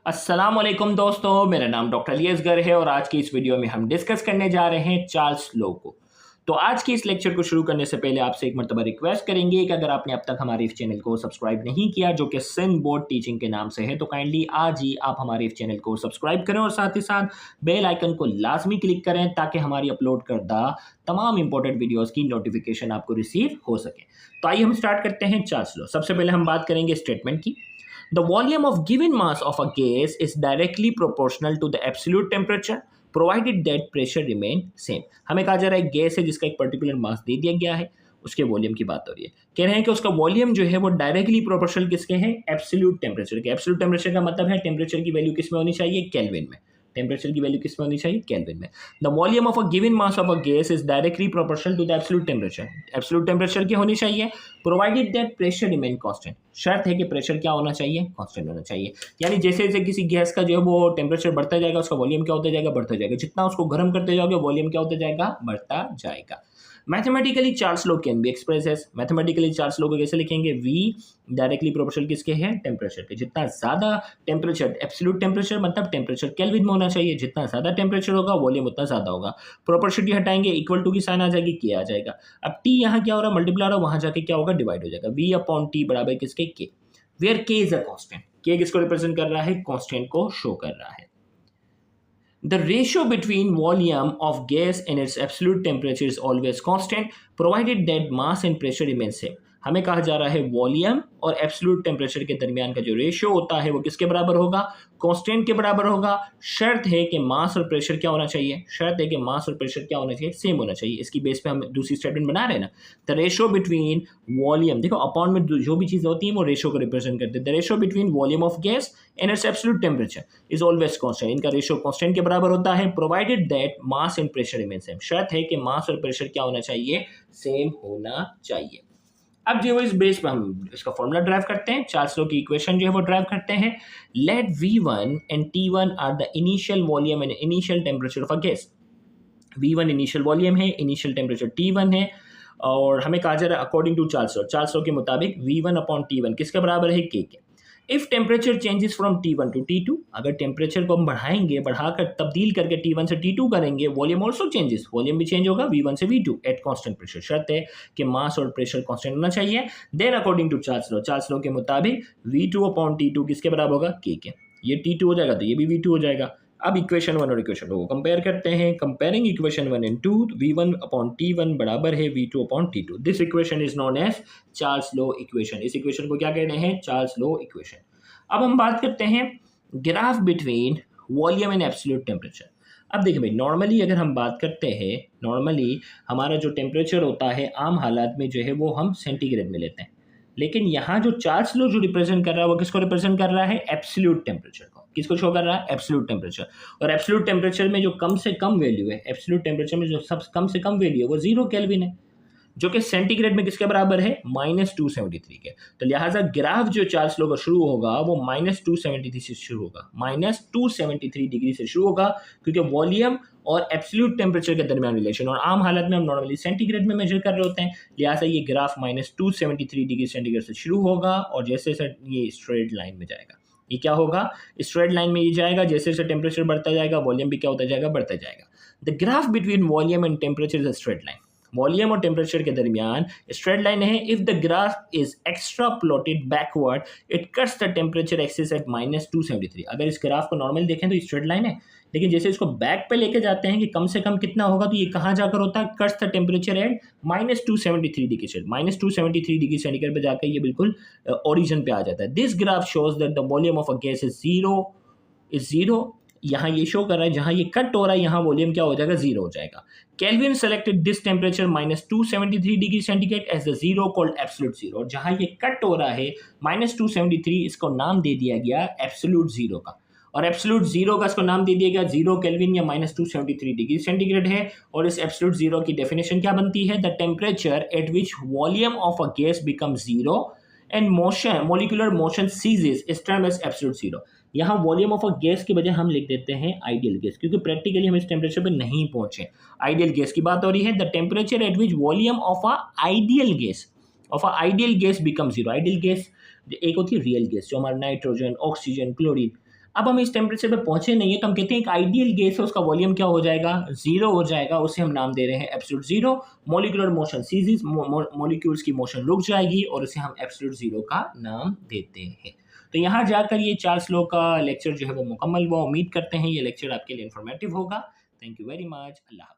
अस्सलामुअलैकुम दोस्तों, मेरा नाम डॉक्टर अली असगर है और आज की इस वीडियो में हम डिस्कस करने जा रहे हैं चार्ल्स लॉ को। तो आज की इस लेक्चर को शुरू करने से पहले आपसे एक मर्तबा रिक्वेस्ट करेंगे कि अगर आपने अब तक हमारे इस चैनल को सब्सक्राइब नहीं किया, जो कि सिंध बोर्ड टीचिंग के नाम से है, तो काइंडली आज ही आप हमारे इस चैनल को सब्सक्राइब करें और साथ ही साथ बेल आइकन को लाजमी क्लिक करें ताकि हमारी अपलोड करदा तमाम इंपॉर्टेंट वीडियोज़ की नोटिफिकेशन आपको रिसीव हो सके। तो आइए हम स्टार्ट करते हैं चार्ल्स लॉ। सबसे पहले हम बात करेंगे स्टेटमेंट की। The volume of given mass of a gas is directly proportional to the absolute temperature provided that pressure remain same। हमें कहा जा रहा है गैस है जिसका एक पर्टिकुलर मास दे दिया गया है, उसके वॉल्यूम की बात हो रही है। कह रहे हैं कि उसका वॉल्यूम जो है वो डायरेक्टली प्रोपोर्शनल किसके है? एब्सोल्यूट टेम्परेचर के। एब्सोल्यूट टेम्परेचर का मतलब है टेम्परेचर की वैल्यू किस में होनी चाहिए? केल्विन में। टेम्परेचर की वैल्यू किस में होनी चाहिए? केल्विन में। The volume of a given mass of a gas is directly proportional to the absolute temperature. Absolute temperature क्या होनी चाहिए? Provided that pressure remain constant. शर्त है कि प्रेशर क्या होना चाहिए? कांस्टेंट होना चाहिए। यानी जैसे जैसे किसी गैस का जो है वो टेम्परेचर बढ़ता जाएगा, उसका वॉल्यूम क्या होता जाएगा? बढ़ता जाएगा। जितना उसको गर्म करते जाओगे वॉल्यूम क्या होता जाएगा? बढ़ता जाएगा। Mathematically Charles law can be express as, mathematically Charles law को कैसे लिखेंगे? V डायरेक्टली प्रोपोर्शनल किसके हैं? टेम्परेचर के। जितना ज़्यादा टेम्परेचर, एब्सोल्यूट टेम्परेचर मतलब टेम्परेचर केल्विन में होना चाहिए, जितना ज़्यादा टेम्परेचर होगा वॉल्यूम उतना ज़्यादा होगा। प्रोपोर्शनिटी हटाएंगे, इक्वल टू की साइन आ जाएगी, के आ जाएगा। अब T यहाँ क्या हो रहा है? मल्टीप्लाई हो रहा है, वहाँ जाके क्या होगा? डिवाइड हो जाएगा। V/T बराबर किसके? के। वेयर के इज अ कांस्टेंट। के किसको रिप्रेजेंट कर रहा है? कांस्टेंट को शो कर रहा है। The ratio between volume of gas and its absolute temperature is always constant, provided that mass and pressure remain same। हमें कहा जा रहा है वॉल्यूम और एब्सोल्यूट टेम्परेचर के दरमियान का जो रेशियो होता है वो किसके बराबर होगा? कांस्टेंट के बराबर होगा। शर्त है कि मास और प्रेशर क्या होना चाहिए? शर्त है कि मास और प्रेशर क्या होना चाहिए? सेम होना चाहिए। इसकी बेस पे हम दूसरी स्टेटमेंट बना रहे हैं ना। द रेशियो बिटवीन वॉल्यूम, देखो अपॉन में जो भी चीज़ें होती हैं वो रेशियो को रिप्रेजेंट करते हैं। The ratio between volume of gas and it's absolute temperature is always constant. इनका रेशियो कांस्टेंट के बराबर होता है, provided that mass and pressure remain same. शर्त है कि मास और प्रेशर क्या होना चाहिए? सेम होना चाहिए। अब जो इस बेस पर हम इसका फॉर्मूला ड्राइव करते हैं, चार्ल्स लॉ की इक्वेशन जो है वो ड्राइव करते हैं। Let V1 and T1 are the initial volume and initial temperature of a gas. V1 initial volume है, इनिशियल टेम्परेचर T1 है, और हमें कहा जा रहा है अकॉर्डिंग टू चार्ल्स लॉ के मुताबिक V1/T1 किसके बराबर है? के। If temperature changes from T1 to T2, अगर टेम्परेचर को हम बढ़ाएंगे, बढ़ाकर तब्दील करके T1 से T2 करेंगे, वॉल्यूम ऑल्सो चेंजेस, वॉल्यूम भी चेंज होगा V1 से V2 एट कांस्टेंट प्रेशर। शर्त है कि मास और प्रेशर कांस्टेंट होना चाहिए। Then according to Charles law के मुताबिक V2/T2 किसके बराबर होगा? के। ये T2 हो जाएगा तो ये भी V2 हो जाएगा। अब इक्वेशन 1 और इक्वेशन 2 को कंपेयर करते हैं। कंपेयरिंग इक्वेशन 1 एंड 2, V1/T1 बराबर है V2/T2। This equation is known as Charles law equation. इस इक्वेशन को क्या कह रहे हैं? Charles law equation. अब हम बात करते हैं graph between volume and absolute temperature. अब देखिए भाई, नॉर्मली अगर हम बात करते हैं, नॉर्मली हमारा जो टेम्परेचर होता है आम हालात में जो है वो हम सेंटीग्रेड में लेते हैं, लेकिन यहाँ जो चार्ल्स लॉ जो रिप्रेजेंट कर रहा है वो किसको रिप्रेजेंट कर रहा है? एब्सोल्यूट टेम्परेचर को। किसको शो कर रहा है? Absolute temperature. और एब्सोल्यूट टेम्परेचर में जो कम से कम वैल्यू है, एब्सोल्यूट टेम्परेचर में जो सब कम से कम वैल्यू है वो 0 केल्विन है, जो कि सेंटीग्रेड में किसके बराबर है? -273 के। तो लिहाजा ग्राफ जो चार्ल्स लॉ का शुरू होगा वो -273 से शुरू होगा, -273 डिग्री से शुरू होगा, क्योंकि वॉल्यूम और एब्सोल्यूट टेम्परेचर के दरमियान रिलेशन, और आम हालत में हम नॉर्मली सेंटीग्रेड में मेजर कर रहे होते हैं, लिहाजा ये ग्राफ -273 डिग्री सेंटीग्रेड से शुरू होगा और जैसे जैसे ये स्ट्रेट लाइन में जाएगा, ये क्या होगा? स्ट्रेट लाइन में ये जाएगा। जैसे जैसे टेम्परेचर बढ़ता जाएगा वॉल्यूम भी क्या होता जाएगा? बढ़ता जाएगा। The graph between volume and temperature is a straight line. Volume और टेम्परेचर के दरमियान स्ट्रेट लाइन है। If the graph is extra plotted backward it cuts the temperature axis at -273। अगर इस ग्राफ को नॉर्मल देखें तो स्ट्रेट लाइन है, लेकिन जैसे इसको बैक पे लेके जाते हैं कि कम से कम कितना होगा, तो ये कहाँ जाकर होता है? Cuts the temperature eight -273 degree से, -273 डिग्री सेंटीग्रेड पे जाकर ये बिल्कुल ओरिजिन पे आ जाता है। This graph shows that the volume of a gas is zero. यहाँ ये शो कर रहा है जहाँ ये कट हो रहा है यहाँ वॉल्यूम क्या हो जाएगा? 0 हो जाएगा। Kelvin selected this temperature -273 degree centigrade as the zero called absolute zero. और जहाँ ये कट हो रहा है -273, इसको नाम दे दिया गया एब्सोल्यूट जीरो का, और एब्सोल्यूट जीरो का इसको नाम दे दिया गया 0 केल्विन या -273 डिग्री सेंटीग्रेड है। और इस एब्सोल्यूट जीरो की डेफिनेशन क्या बनती है? The temperature at which volume of a gas become zero and motion, molecular motion ceases is term as absolute zero. यहाँ वॉल्यूम ऑफ अ गैस की बजाय हम लिख देते हैं आइडियल गैस, क्योंकि प्रैक्टिकली हम इस टेम्परेचर पे नहीं पहुंचे। आइडियल गैस की बात हो रही है। The temperature at which volume of a ideal gas become zero. Ideal gas एक होती है रियल गैस, जो हमारा नाइट्रोजन, ऑक्सीजन, क्लोरीन। अब हम इस टेम्परेचर पे पहुंचे नहीं है, तो हम कहते हैं एक आइडियल गैस है, उसका वॉल्यूम क्या हो जाएगा, जीरो हो जाएगा, उसे हम नाम दे रहे हैं absolute zero. Molecular motion ceases, molecules की मोशन रुक जाएगी और उसे हम एब्सोल्यूट जीरो का नाम देते हैं। तो यहाँ जाकर ये चार्ल्स लॉ का लेक्चर जो है वो मुकम्मल हुआ। उम्मीद करते हैं ये लेक्चर आपके लिए इन्फॉर्मेटिव होगा। Thank you very much. Allah.